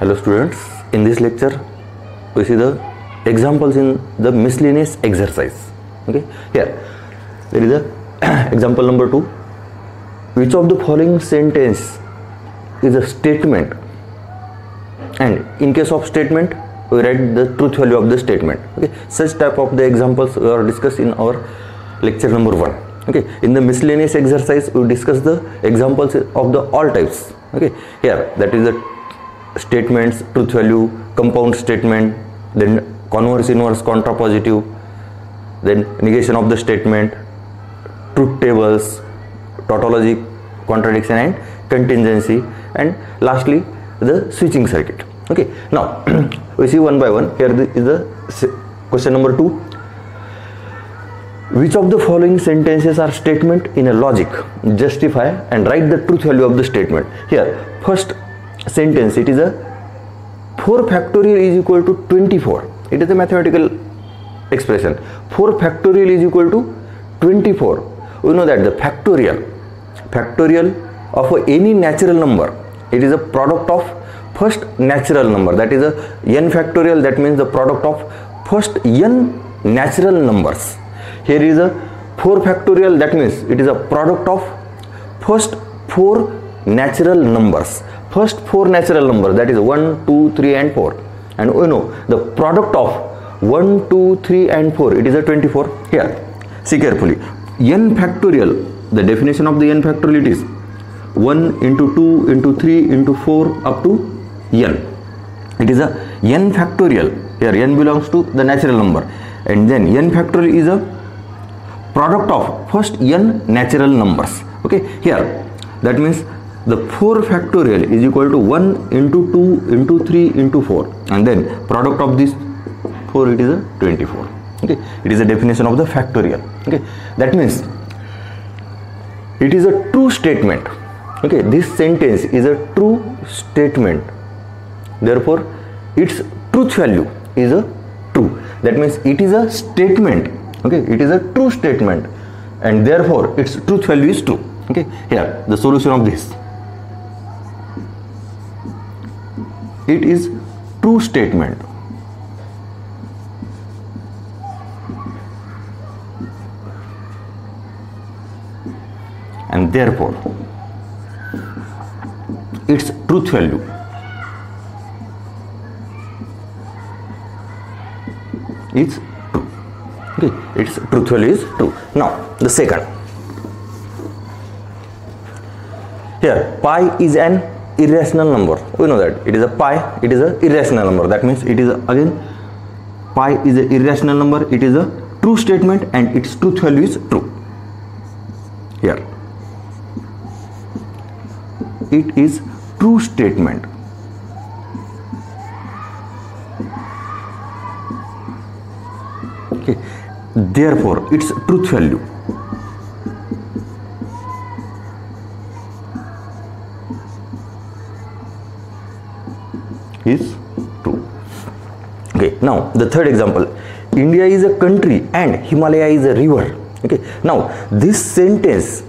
Hello students, in this lecture we see the examples in the miscellaneous exercise. Okay, here there is a example number 2. Which of the following sentence is a statement, and in case of statement we write the truth value of the statement. Okay, such type of the examples we are discussed in our lecture number 1. Okay, in the miscellaneous exercise we discuss the examples of the all types. Okay, here that is the statements, truth value, compound statement, then converse, inverse, contrapositive, then negation of the statement, truth tables, tautology, contradiction and contingency, and lastly the switching circuit. Okay, now we see one by one. Here is the question number 2. Which of the following sentences are statement in a logic? Justify and write the truth value of the statement. Here first sentence, it is a 4 factorial is equal to 24. It is a mathematical expression. 4 factorial is equal to 24. We know that the factorial of any natural number, it is a product of first natural number, that is a n factorial. That means the product of first n natural numbers. Here is a 4 factorial, that means it is a product of first 4 natural numbers. First 4 natural numbers, that is 1, 2, 3 and 4. And we know the product of 1, 2, 3 and 4, it is a 24. Here, see carefully. N factorial, the definition of the n factorial, it is 1 into 2 into 3 into 4 up to n. It is a n factorial. Here n belongs to the natural number, and then n factorial is a product of first n natural numbers. Okay, here that means the 4 factorial is equal to 1 into 2 into 3 into 4, and then product of this 4, it is a 24. Okay, it is a definition of the factorial. Okay, that means it is a true statement. Okay, this sentence is a true statement, therefore its truth value is a true. That means it is a statement. Okay, it is a true statement, and therefore its truth value is true. Okay, here the solution of this, it is true statement. And therefore its truth value is true. Okay, its truth value is true. Now the second, here pi is an irrational number. We know that it is a pi, it is a irrational number. That means it is again pi is a irrational number. It is a true statement and its truth value is true. Here it is true statement. Okay, therefore its truth value is true. Okay, now the third example, India is a country and Himalaya is a river. Okay, now this sentence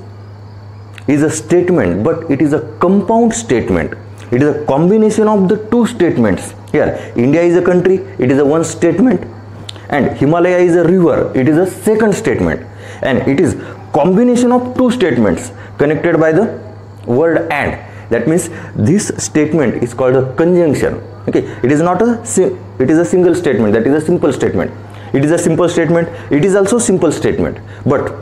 is a statement, but it is a compound statement. It is a combination of the two statements. Here India is a country, it is a one statement, and Himalaya is a river, it is a second statement, and it is combination of two statements connected by the word and. That means this statement is called a conjunction. Okay, it is not a it is a single statement, that is a simple statement. It is a simple statement, it is also simple statement, but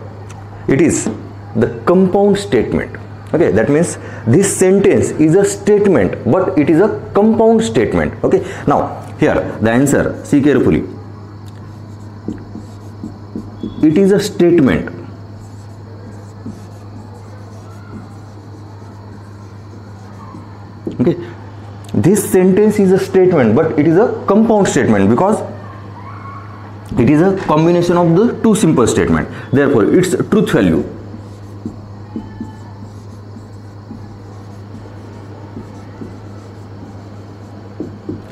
it is the compound statement. Okay, that means this sentence is a statement, but it is a compound statement. Okay, now here the answer, see carefully. It is a statement. Okay, this sentence is a statement, but it is a compound statement because it is a combination of the two simple statements. Therefore its truth value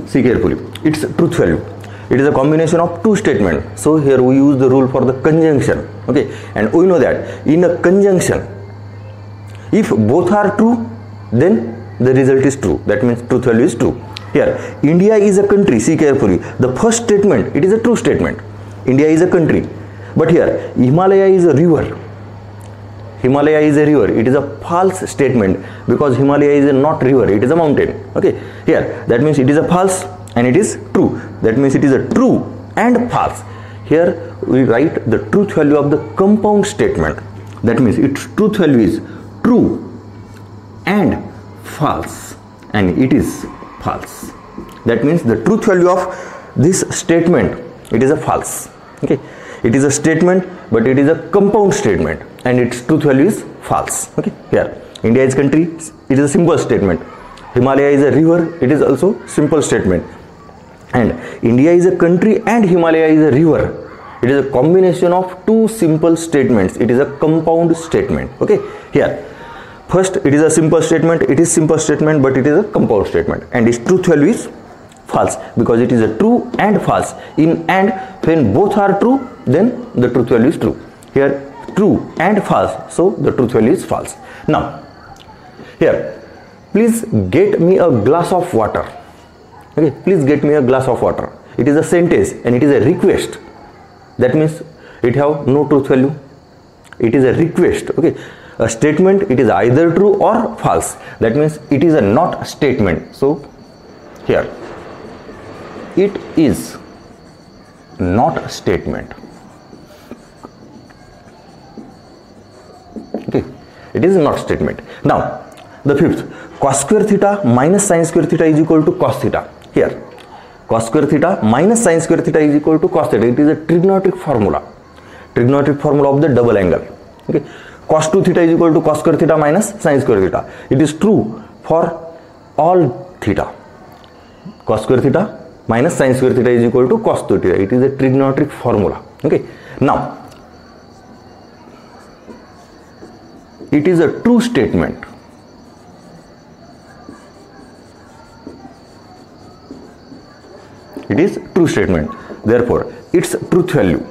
see carefully, its truth value, it is a combination of two statements. So here we use the rule for the conjunction. Okay, and we know that in a conjunction, if both are true, then the result is true. That means truth value is true. Here, India is a country. See carefully. The first statement, it is a true statement. India is a country. But here, Himalaya is a river. Himalaya is a river. It is a false statement because Himalaya is a not river. It is a mountain. Okay. Here, that means it is a false and it is true. That means it is a true and false. Here, we write the truth value of the compound statement. That means its truth value is true and false, and it is false. That means the truth value of this statement, it is a false. Okay, it is a statement, but it is a compound statement, and its truth value is false. Okay, here India is country, it is a simple statement. Himalaya is a river, it is also simple statement. And India is a country and Himalaya is a river. It is a combination of two simple statements. It is a compound statement. Okay, here first it is a simple statement, it is simple statement, but it is a compound statement, and its truth value is false because it is a true and false. In and, when both are true, then the truth value is true. Here true and false, so the truth value is false. Now here, please get me a glass of water. Okay, please get me a glass of water. It is a sentence and it is a request. That means it have no truth value. It is a request. Okay, a statement, it is either true or false. That means it is a not statement. So here it is not a statement. Okay, it is not statement. Now the fifth, cos square theta minus sin square theta is equal to cos theta. Here cos square theta minus sin square theta is equal to cos theta. It is a trigonometric formula of the double angle. Okay, cos 2 theta is equal to cos square theta minus sin square theta. It is true for all theta. Cos square theta minus sin square theta is equal to cos 2 theta. It is a trigonometric formula. Okay, now it is a true statement. It is true statement. Therefore, its truth value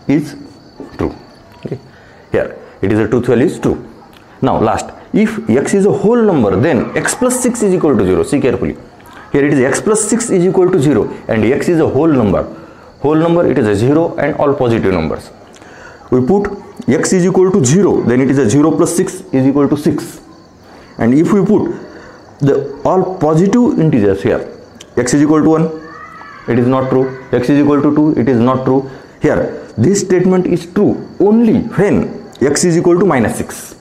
is true. Okay, here it is a truth value is true. Now last, if x is a whole number, then x plus 6 is equal to 0. See carefully. Here it is x plus 6 is equal to 0 and x is a whole number. Whole number, it is a 0 and all positive numbers. We put x is equal to 0, then it is a 0 plus 6 is equal to 6. And if we put the all positive integers here, x is equal to 1, it is not true. X is equal to 2, it is not true. Here this statement is true only when x is equal to minus 6.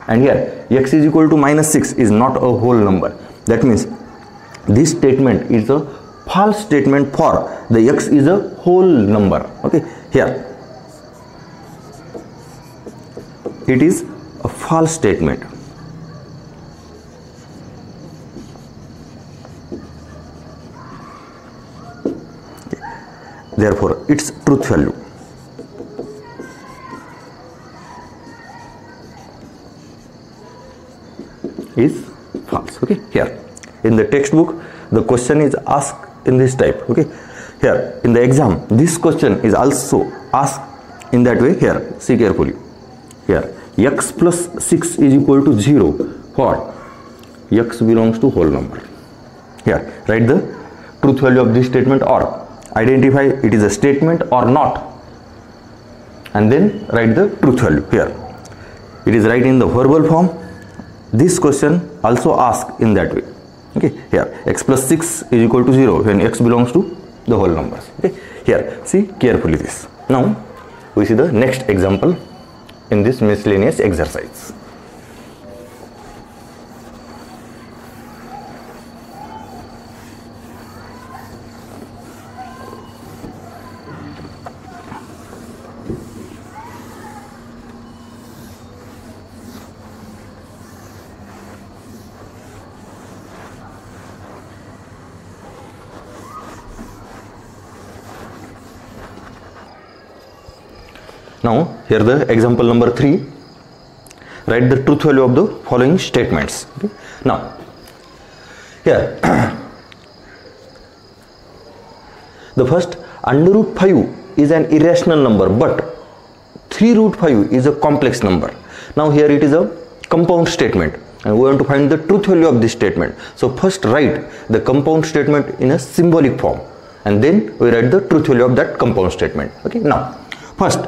And here x is equal to minus 6 is not a whole number. That means this statement is a false statement for the x is a whole number. Okay, here it is a false statement. Therefore, its truth value is false. Okay, here in the textbook the question is asked in this type. Okay, here in the exam this question is also asked in that way. Here see carefully. Here x plus 6 is equal to 0 for x belongs to whole number. Here write the truth value of this statement or identify it is a statement or not, and then write the truth value. Here it is right in the verbal form. This question also asked in that way. Okay, here x plus 6 is equal to 0 when x belongs to the whole numbers. Okay, here see carefully this. Now we see the next example in this miscellaneous exercise. Now here the example number 3, write the truth value of the following statements. Okay. Now here the first, under root 5 is an irrational number but 3 root 5 is a complex number. Now here it is a compound statement and we want to find the truth value of this statement. So first write the compound statement in a symbolic form and then we write the truth value of that compound statement. Okay, now first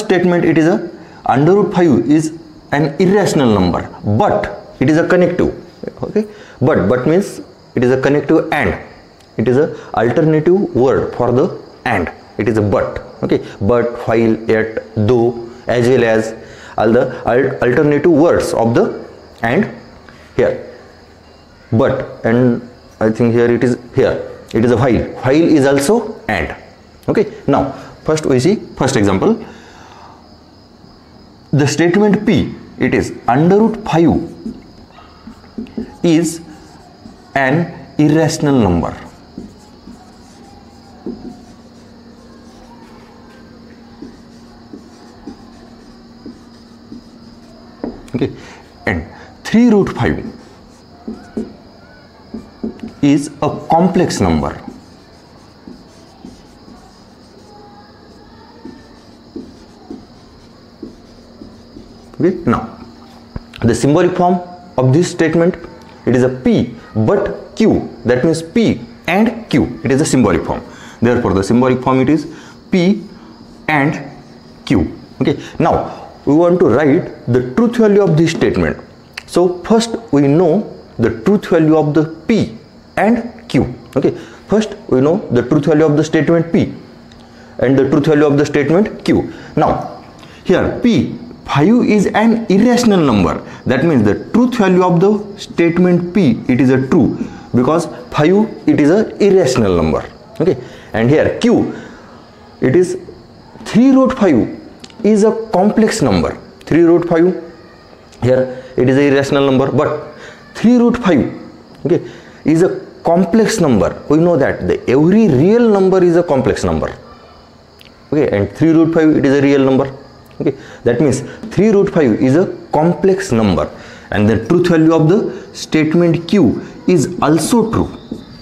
statement, it is a under root 5 is an irrational number, but it is a connective. Okay, but means it is a connective and it is a alternative word for the and. It is a but. Okay, but, while, yet, though, as well as all the alternative words of the and here. But, and I think here it is a while. While is also and. Okay, now first we see first example. The statement P, it is under root 5 is an irrational number. Okay, and 3 root 5 is a complex number. Okay, now the symbolic form of this statement, it is a P but Q, that means P and Q, it is a symbolic form. Therefore the symbolic form, it is P and Q. Okay, now we want to write the truth value of this statement. So first we know the truth value of the P and Q. Okay, first we know the truth value of the statement P and the truth value of the statement Q. Now here P, 5 is an irrational number, that means the truth value of the statement P, it is a true, because 5, it is a irrational number. Okay, and here Q, it is 3 root 5 is a complex number. 3 root 5, here it is a irrational number, but 3 root 5, okay, is a complex number. We know that every real number is a complex number. Okay, and 3 root 5, it is a real number. Okay, that means 3 root 5 is a complex number and the truth value of the statement Q is also true.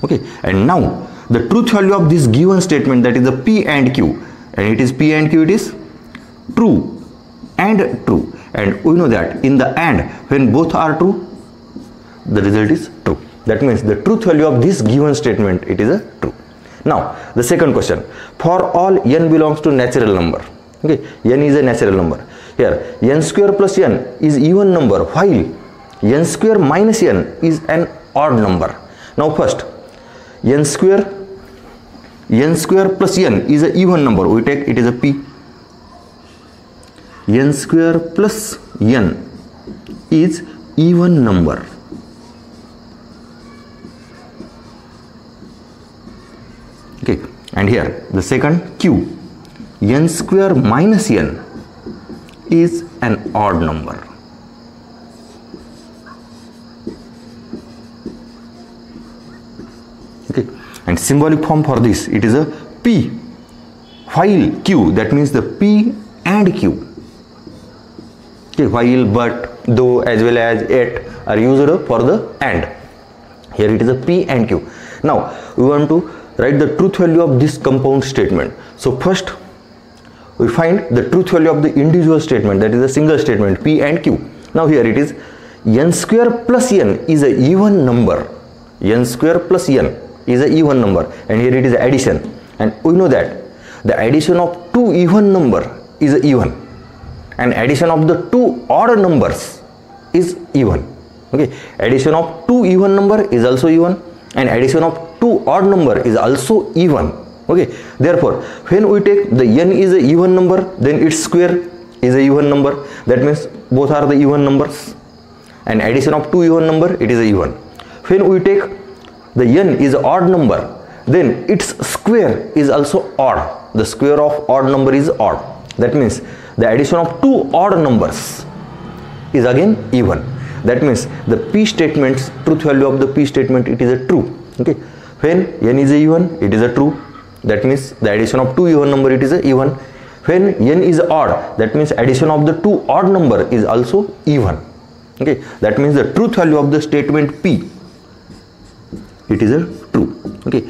Okay, and now the truth value of this given statement, that is the P and Q, and it is P and Q, it is true and true, and we know that in the and, when both are true, the result is true. That means the truth value of this given statement, it is a true. Now the second question, for all n belongs to natural number. Okay, n is a natural number. Here n square plus n is even number, while n square minus n is an odd number. Now first n square plus n is an even number, we take it is a P. N square plus n is even number. Okay, and here the second Q, n square minus n is an odd number. Okay, and symbolic form for this, it is a P while Q, that means the P and Q. Okay, while, but, though, as well as, yet are used for the and. Here it is a P and Q. Now we want to write the truth value of this compound statement. So first we find the truth value of the individual statement, that is a single statement P and Q. Now here it is n square plus n is a even number. N square plus n is a even number, and here it is addition, and we know that the addition of two even number is even, and addition of the two odd numbers is even. Okay, addition of two even number is also even, and addition of two odd number is also even. Okay, therefore when we take the n is a even number, then its square is a even number, that means both are the even numbers, and addition of two even number, it is a even. When we take the n is an odd number, then its square is also odd. The square of odd number is odd, that means the addition of two odd numbers is again even. That means the P statement's truth value of the P statement, it is a true. Okay, when n is a even, it is a true, that means the addition of two even number, it is a even. When n is odd, that means addition of the two odd number is also even. Okay, that means the truth value of the statement P, it is a true. Okay,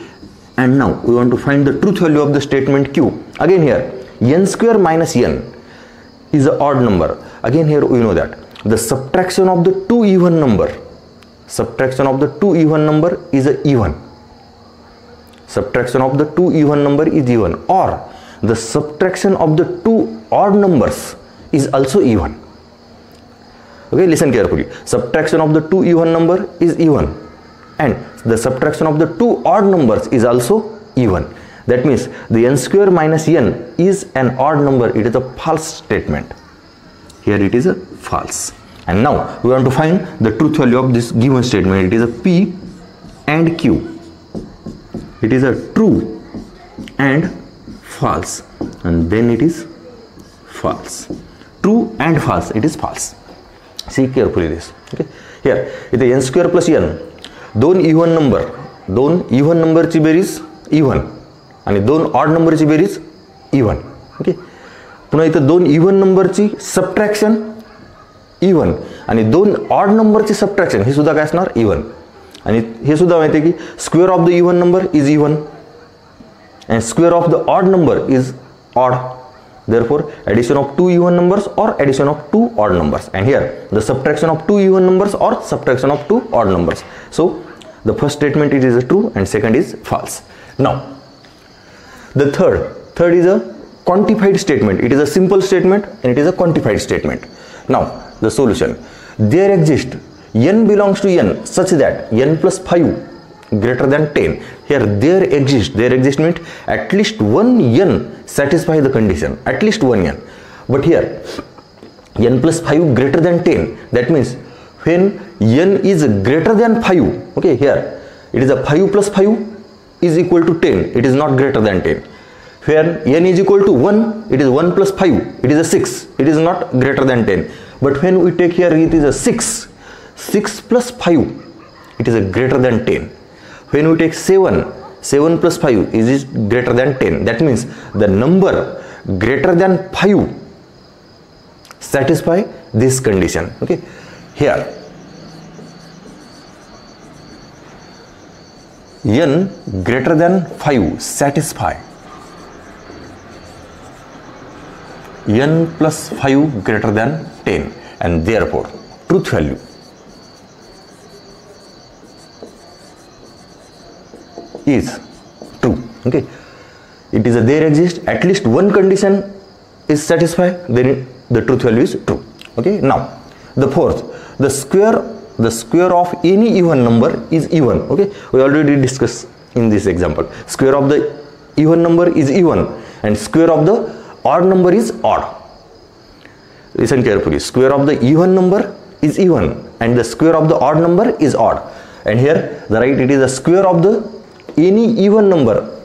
and now we want to find the truth value of the statement Q. Again here n square minus n is an odd number. Again here we know that the subtraction of the two even number, subtraction of the two even number is a even, subtraction of the two even number is even, or the subtraction of the two odd numbers is also even. Okay, listen carefully. Subtraction of the two even number is even, and the subtraction of the two odd numbers is also even. That means the n square minus n is an odd number. It is a false statement. Here it is a false. And now we want to find the truth value of this given statement. It is a P and Q. It is a true and false, and then it is false. True and false, it is false. See carefully this. Okay, here इथे n square plus n दोन even नंबरची berries even आणि दोन odd नंबरची berries even. Okay, पुन्हा इथे दोन even नंबरची सबट्रॅक्शन इव्हन आणि दोन ऑड नंबरची सबट्रॅक्शन हे सुद्धा काय असणार इव्हन. आणि हे सुद्धा माहिती आहे की square of the even number is even and square of the odd number is odd. Therefore addition of two even numbers or addition of two odd numbers, and here the subtraction of two even numbers or subtraction of two odd numbers. So the first statement it is a true and second is false. Now the third is a quantified statement. It is a simple statement and it is a quantified statement. Now the solution: there exists n belongs to n such that n plus 5 greater than 10. Here there exists means at least one n satisfy the condition, at least one n. But here n plus 5 greater than 10, that means when n is greater than 5, okay, here it is a 5 plus 5 is equal to 10, it is not greater than 10. When n is equal to 1, it is 1 plus 5, it is a 6, it is not greater than 10. But when we take here it is a 6 plus 5, it is a greater than 10. When we take 7 plus 5 is greater than 10. That means the number greater than 5 satisfy this condition. Okay, here n greater than 5 satisfy n plus 5 greater than 10, and therefore truth value is true. Okay, it is a there exists at least one condition is satisfied, then the truth value is true. Okay, now the fourth, the square of any even number is even. Okay, we already discussed in this example. Square of the even number is even and square of the odd number is odd. Listen carefully. Square of the even number is even and the square of the odd number is odd. And here the right, it is the square of the any even number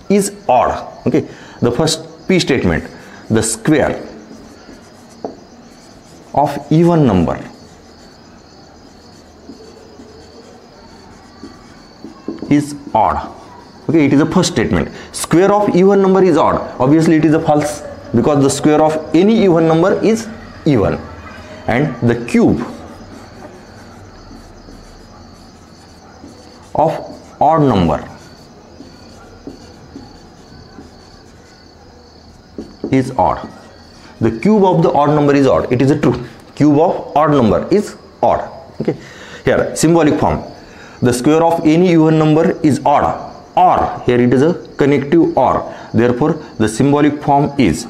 is odd. Okay, the first P statement, the square of even number is odd. Okay, it is the first statement. Square of even number is odd. Obviously it is a false because the square of any even number is even, and the cube of odd number is odd. The cube of the odd number is odd. It is a true. Cube of odd number is odd. Okay, here symbolic form, the square of any even number is odd, or here it is a connective or. Therefore the symbolic form is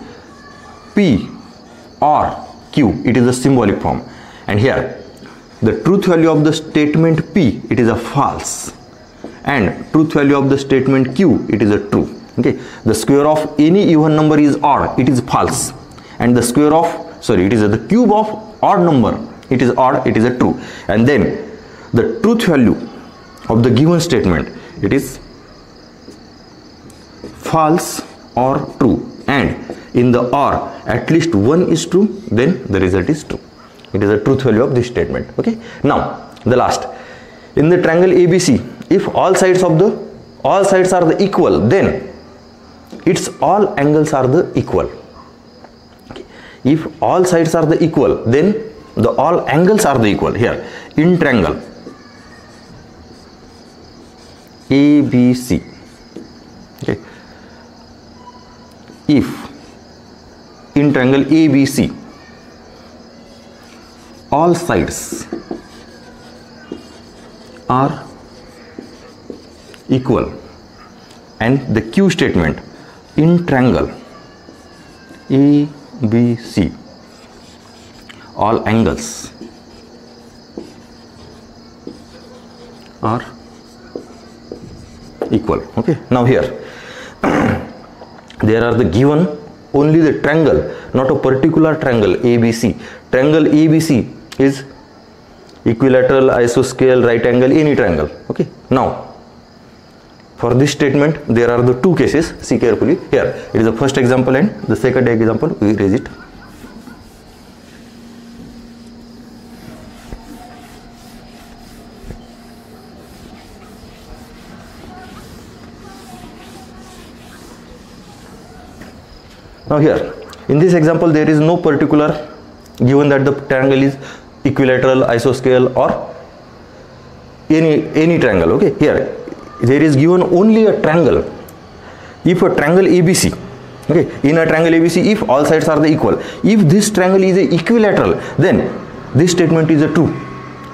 P or Q. It is a symbolic form. And here the truth value of the statement P, it is a false, and truth value of the statement Q, it is a true. Okay, the square of any even number is odd, it is false, and the square of it is the cube of odd number, it is odd, it is a true. And then the truth value of the given statement, it is false or true, and in the or at least one is true, then the result is true. It is the truth value of this statement. Okay, now the last, in the triangle ABC, if all sides are the equal, then its all angles are the equal. Okay. If all sides are the equal, then the all angles are the equal. Here in triangle ABC, okay, if in triangle ABC, all sides are equal, and the Q statement in triangle ABC, all angles are equal. Okay, now here there are the given only the triangle, not a particular triangle ABC. Triangle ABC is equilateral, isosceles, right angle, any triangle. Okay, now for this statement there are the two cases. See carefully here. It is the first example and the second example. We erase it. Now here in this example there is no particular given that the triangle is equilateral, isosceles or any triangle. Okay, here there is given only a triangle. If a triangle ABC, okay, in a triangle ABC, if all sides are the equal, if this triangle is a equilateral, then this statement is a true.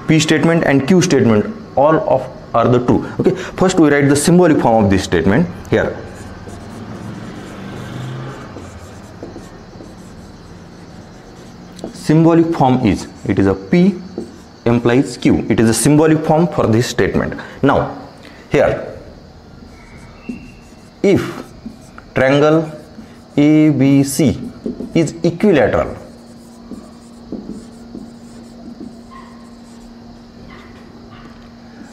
P statement and Q statement all of are the true. Okay, first we write the symbolic form of this statement here. Symbolic form is, it is a P implies Q. It is a symbolic form for this statement. Now here, if triangle ABC is equilateral,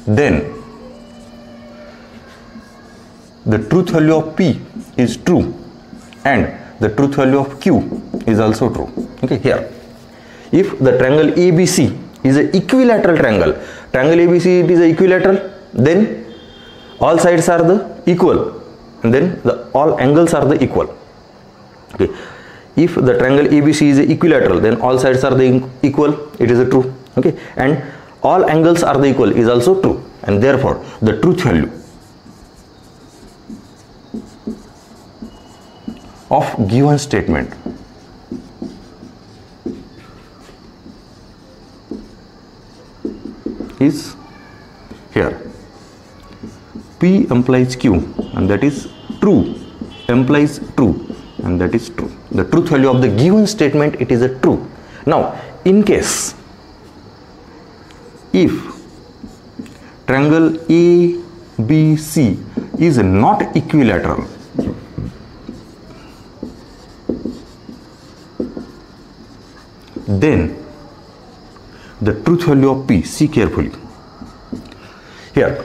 then the truth value of P is true and the truth value of Q is also true. Okay, here if the triangle ABC is an equilateral triangle, ABC it is a equilateral, then all sides are the equal and then all angles are the equal. Okay, if the triangle ABC is a equilateral, then all sides are the equal, it is a true. Okay, and all angles are the equal is also true, and therefore the truth value of given statement is here P implies Q, and that is true implies true, and that is true. The truth value of the given statement, it is a true. Now in case if triangle ABC is not equilateral, then the truth value of P, see carefully here,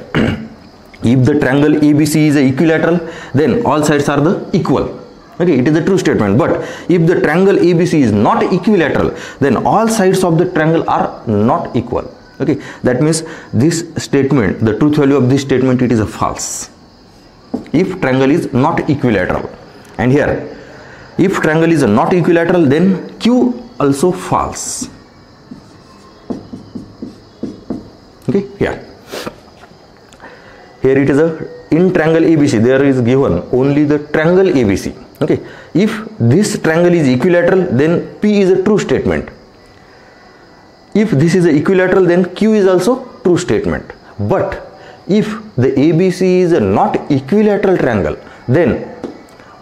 if the triangle ABC is equilateral, then all sides are the equal. Okay, it is a true statement. But if the triangle ABC is not equilateral, then all sides of the triangle are not equal. Okay, that means this statement, the truth value of this statement, it is a false if triangle is not equilateral. And here if triangle is not equilateral, then Q also false. Okay, here it is in triangle ABC there is given only the triangle ABC. Okay, if this triangle is equilateral, then P is a true statement. If this is a equilateral, then Q is also true statement. But if the ABC is a not equilateral triangle, then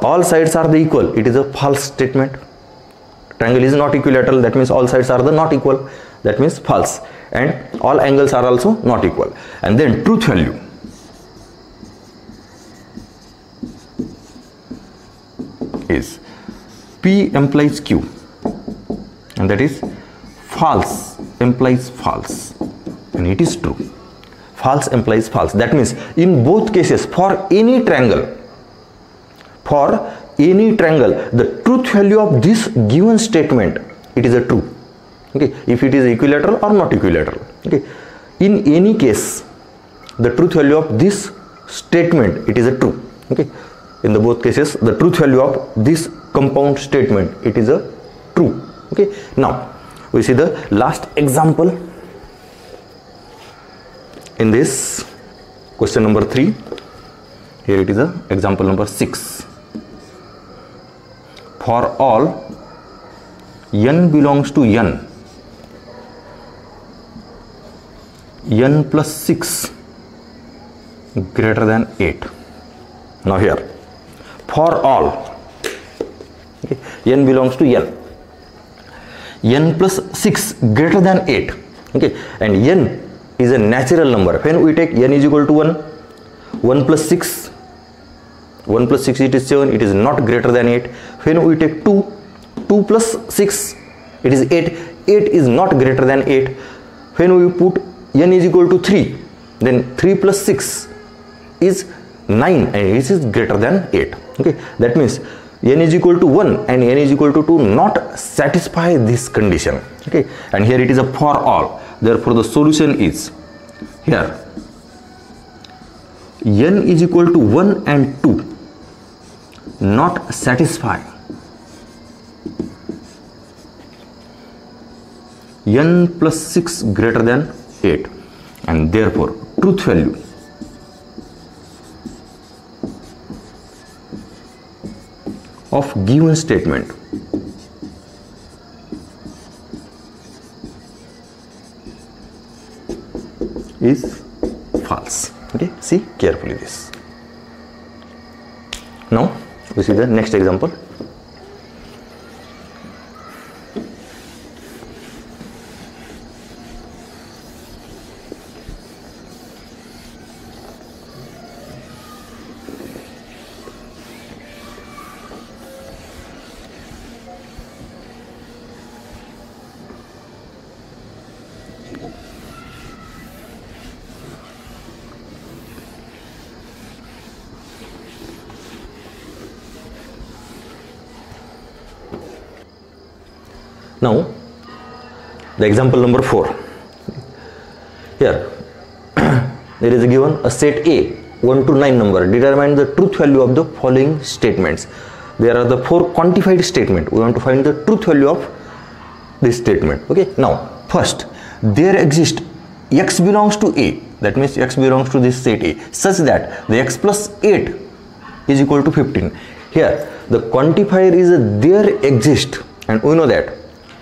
all sides are the equal, it is a false statement. Triangle is not equilateral, that means all sides are the not equal, that means false, and all angles are also not equal. And then truth value is P implies Q, and that is false implies false, and it is true. False implies false. That means in both cases, for any triangle, the truth value of this given statement, it is a true. Okay, if it is equilateral or not equilateral. Okay, in any case, the truth value of this statement, it is a true. Okay, in the both cases, the truth value of this compound statement, it is a true. Okay, now we see the last example in this question number 3. Here it is a example number 6. For all n belongs to n plus 6 greater than 8. Now here, for all, okay, n belongs to n plus 6 greater than 8, okay, and n is a natural number. When we take n is equal to 1 plus 6 it is 7, it is not greater than 8. When we take 2 plus 6 it is 8 is not greater than 8. When we put n is equal to 3, then 3 plus 6 is 9 and it is greater than 8. Okay, that means n is equal to 1 and n is equal to 2 not satisfy this condition. Okay, and here it is a for all. Therefore the solution is here n is equal to 1 and 2 not satisfy n plus 6 greater than 8, and therefore truth value of given statement is false. Okay, see carefully this. Now we see the next example. Now the example number 4. Here there is given a set A 1 to 9 number. Determine the truth value of the following statements. There are the 4 quantified statements. We want to find the truth value of this statement. Okay, now first, there exists x belongs to A, that means x belongs to this set A, such that the x plus 8 is equal to 15. Here the quantifier is there exist, and we know that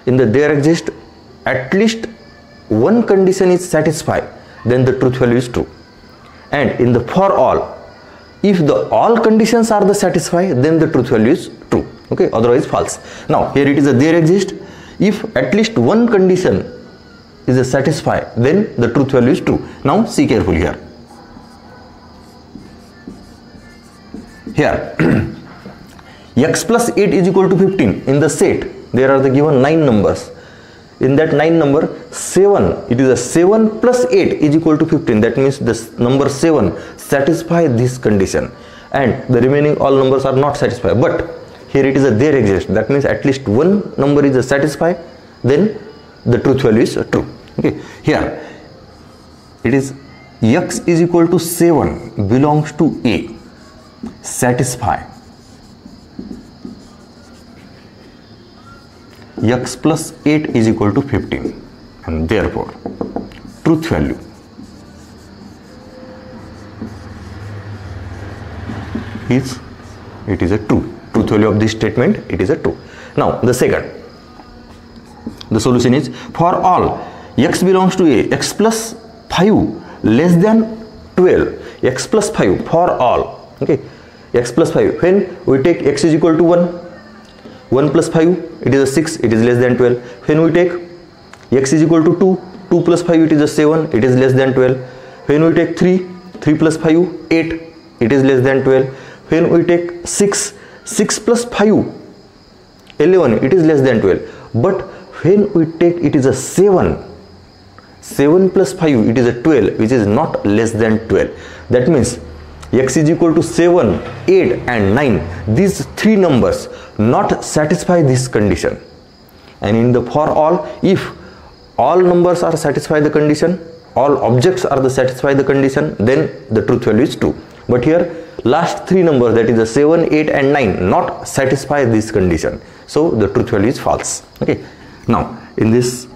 in the there exist at least one condition is satisfied, then the truth value is true. And in the for all, if the all conditions are the satisfied, then the truth value is true. Okay, otherwise false. Now here it is a there exist, if at least one condition is a satisfied, then the truth value is true. Now see carefully here. Here x plus 8 is equal to 15. In the set there are the given 9 numbers. In that 9 number, 7, it is a 7 plus 8 is equal to 15. That means this number 7 satisfy this condition, and the remaining all numbers are not satisfied. But here it is a there exists. That means at least one number is a satisfied, then the truth value is true. Okay, here it is x is equal to 7 belongs to A, satisfy x plus 8 is equal to 15, and therefore truth value is it is a true. Truth value of this statement, it is a true. Now the second, the solution is for all x belongs to A, x plus 5 less than 12, x plus 5 for all. Okay, x plus 5, when we take x is equal to 1 plus 5 it is a 6, it is less than 12. When we take x is equal to 2 plus 5 it is a 7, it is less than 12. When we take 3 plus 5 8, it is less than 12. When we take 6 plus 5 11, it is less than 12. But when we take it is a 7 plus 5 it is a 12, which is not less than 12. That means x is equal to 7, 8 and 9. These three numbers not satisfy this condition. And in the for all, if all numbers are satisfy the condition, all objects are the satisfy the condition, then the truth value is true. But here last three numbers, that is the 7, 8 and 9 not satisfy this condition. So the truth value is false. Okay. Now in this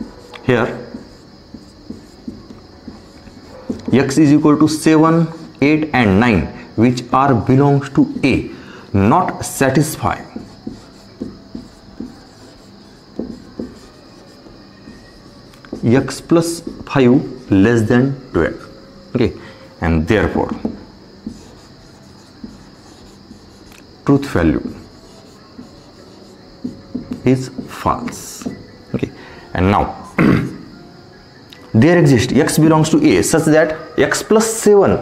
here x is equal to 7, 8 and 9 which are belongs to A not satisfy x plus 5 less than 12. Okay, and therefore truth value is false. Okay, and now there exists x belongs to A such that x plus 7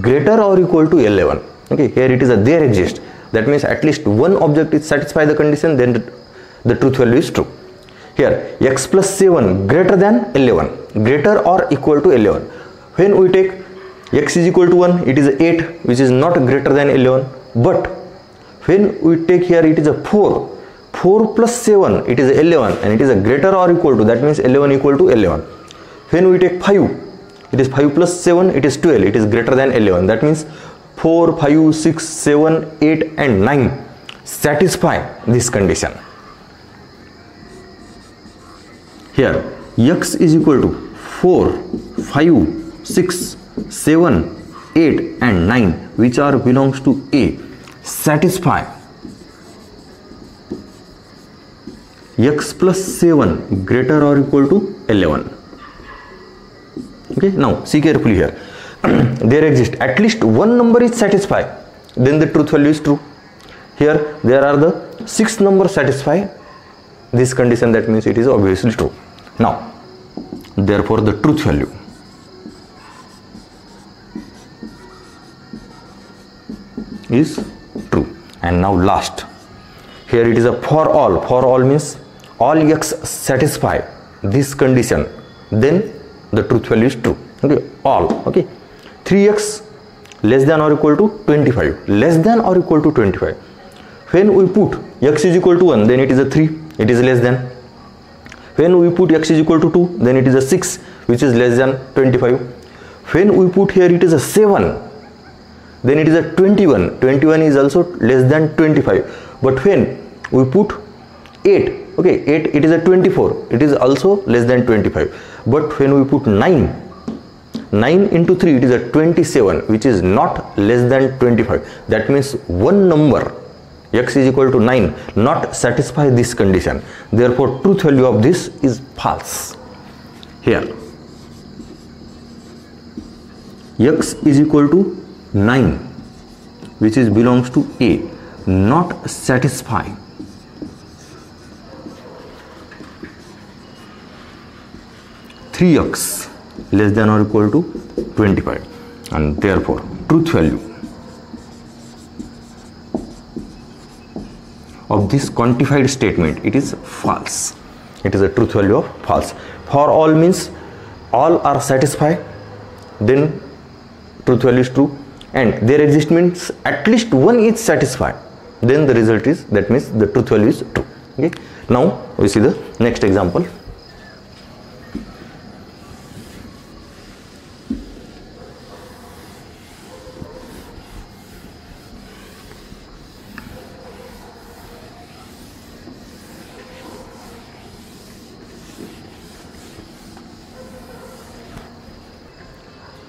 greater or equal to 11. Okay, here it is a there exists. That means at least one object is satisfy the condition, then the truth value is true. Here x plus 7 greater than 11, greater or equal to 11. When we take x is equal to 1, it is 8, which is not greater than 11. But when we take here, it is a 4 plus 7, it is 11, and it is a greater or equal to, that means 11 equal to 11. When we take 5, it is 5 plus 7, it is 12, it is greater than 11. That means 4, 5, 6, 7, 8 and 9 satisfy this condition. Here x is equal to 4, 5, 6, 7, 8 and 9, which are belongs to A, satisfy x plus 7 greater or equal to 11. Okay, now see carefully here. There exists at least one number is satisfied, then the truth value is true. Here there are the 6 numbers satisfy this condition, that means it is obviously true. Now therefore the truth value is true. And now last, here it is a for all means all x satisfy this condition, then the truth value is true. Okay, all. Okay, 3x less than or equal to 25, less than or equal to 25. When we put x is equal to 1, then it is a 3, it is less than. When we put x is equal to 2, then it is a 6, which is less than 25. When we put here it is a 7, then it is a 21, 21 is also less than 25. But when we put 8, okay, 8, it is a 24, it is also less than 25. But when we put 9 into 3, it is a 27, which is not less than 25. That means one number x is equal to 9 not satisfy this condition. Therefore truth value of this is false. Here x is equal to 9, which is belongs to A, not satisfy (3x) less than or equal to 25, and therefore truth value of this quantified statement, it is false. It is a truth value of false. For all means all are satisfied, then truth value is true, and there exists means at least one is satisfied, then the result is, that means the truth value is true. Okay, now we see the next example.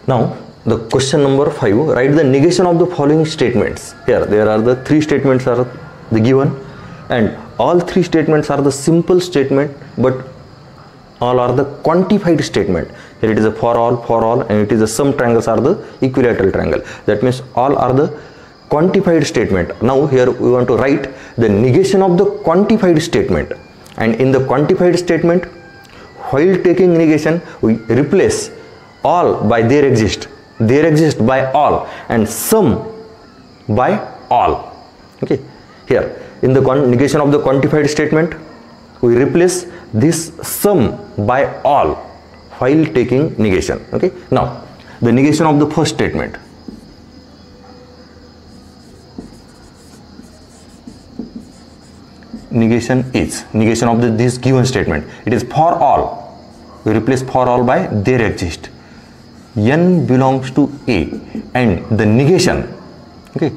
Now the question number 5, write the negation of the following statements. Here there are the 3 statements are the given, and all 3 statements are the simple statement, but all are the quantified statement. Here it is a for all, and it is a some triangles are the equilateral triangle. That means all are the quantified statement. Now here we want to write the negation of the quantified statement, and in the quantified statement, while taking negation, we replace all by there exist by all, and some by all. Okay, here in the negation of the quantified statement, we replace this sum by all while taking negation. Okay, now the negation of the first statement. Negation of this given statement. It is for all. We replace for all by there exist. N belongs to A, and the negation, okay,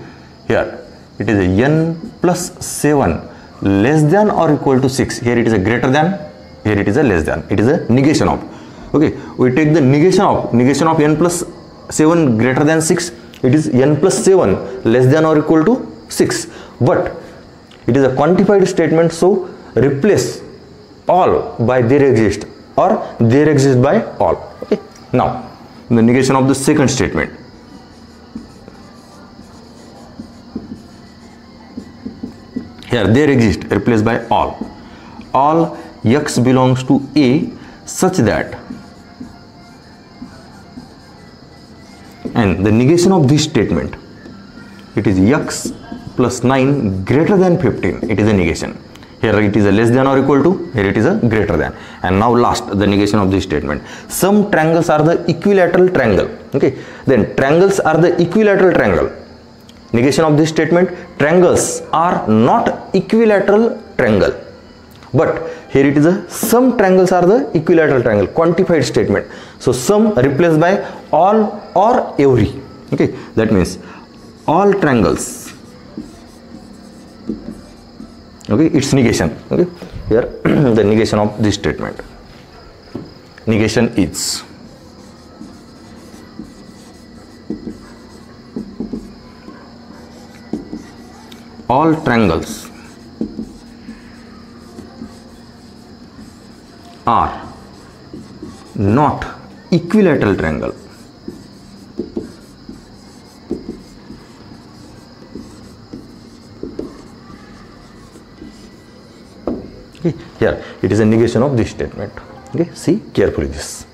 here it is a n plus 7 less than or equal to 6. Here it is a greater than, here it is a less than. It is a negation of. Okay, we take the negation of n plus 7 greater than 6. It is n plus 7 less than or equal to 6. But it is a quantified statement, so replace all by there exist. or there exist by all. Okay, now the negation of the second statement. Here there exist replaced by all x belongs to A such that, and the negation of this statement, it is x plus 9 greater than 15, it is a negation. Here it is a less than or equal to, here it is a greater than. And now last, the negation of this statement. Some triangles are the equilateral triangle. Okay, then triangles are the equilateral triangle. Negation of this statement, triangles are not equilateral triangle. But here it is a some triangles are the equilateral triangle, quantified statement. So some replaced by all or every. Okay, that means all triangles. Okay, it's negation. Okay, here the negation of this statement. Negation is all triangles are not equilateral triangle. Okay, here it is a negation of this statement. Okay, see carefully this.